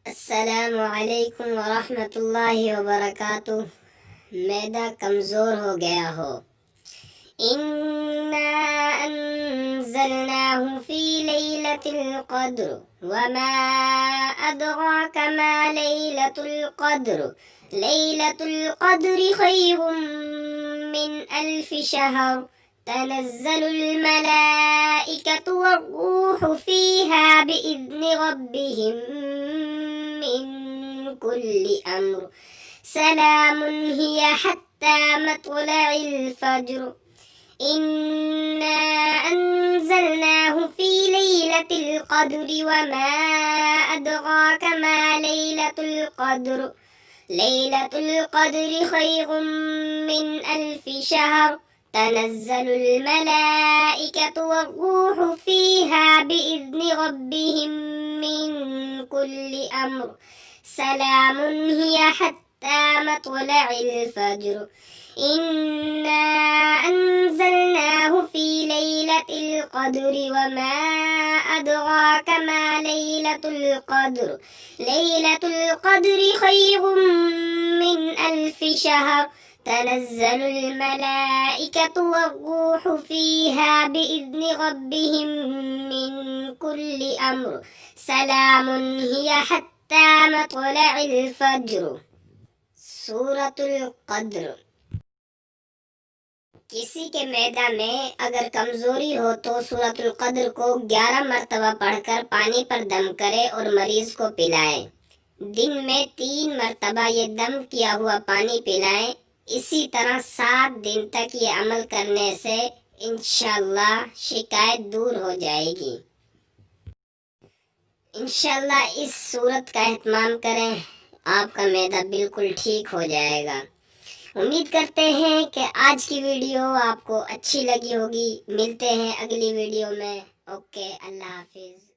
अस्सलामु अलैकुम वरहमतुल्लाहि वबरकातुह। मैदा कमज़ोर हो गया हो। इन्ना अंज़लनाहु फ़ी लैलतिल क़द्र वमा अदराका मा लैलतुल क़द्र लैलतुल क़द्रि खैरुम मिन अल्फ़ि शहर तनज़्ज़लुल मलाइकतु वर्रूहु फ़ीहा बिइज़्नि रब्बिहिम मिन कुल्लि अम्र सलामुन हिय हत्ता मत्लइल फ़ज्र। इन्ना अंज़लनाहु फ़ी लैलतिल क़द्रि वमा अदराका मा लैलतुल क़द्र लैलतुल क़द्रि खैरुम मिन अल्फ़ि शहर तनज़्ज़लुल मलाइकतु वर्रूहु फ़ीहा बिइज़्नि रब्बिहिम मिन कुल्लि अम्र सलामुन हिय हत्ता मत्लइल फ़ज्र। इन्ना अंज़लनाहु फ़ी लैलतिल क़द्रि वमा अदराका मा लैलतुल क़द्र लैलतुल क़द्रि खैरुम मिन अल्फ़ि शहर तनज़्ज़लुल मलाइकतु वर्रूहु फ़ीहा बिइज़्नि रब्बिहिम मिन कुल्लि अम्र सलामुन हिय हत्ता मत्लइल फ़ज्र। सूरतुल क़द्र। किसी के मैदा में अगर कमजोरी हो तो सूरतुल क़द्र को 11 मरतबा पढ़कर पानी पर दम करे और मरीज को पिलाए। दिन में 3 मरतबा ये दम किया हुआ पानी पिलाएं। इसी तरह 7 दिन तक ये अमल करने से इंशाअल्लाह शिकायत दूर हो जाएगी। इंशाअल्लाह इस सूरत का एहतमाम करें, आपका मैदा बिल्कुल ठीक हो जाएगा। उम्मीद करते हैं कि आज की वीडियो आपको अच्छी लगी होगी। मिलते हैं अगली वीडियो में। ओके, अल्लाह हाफिज़।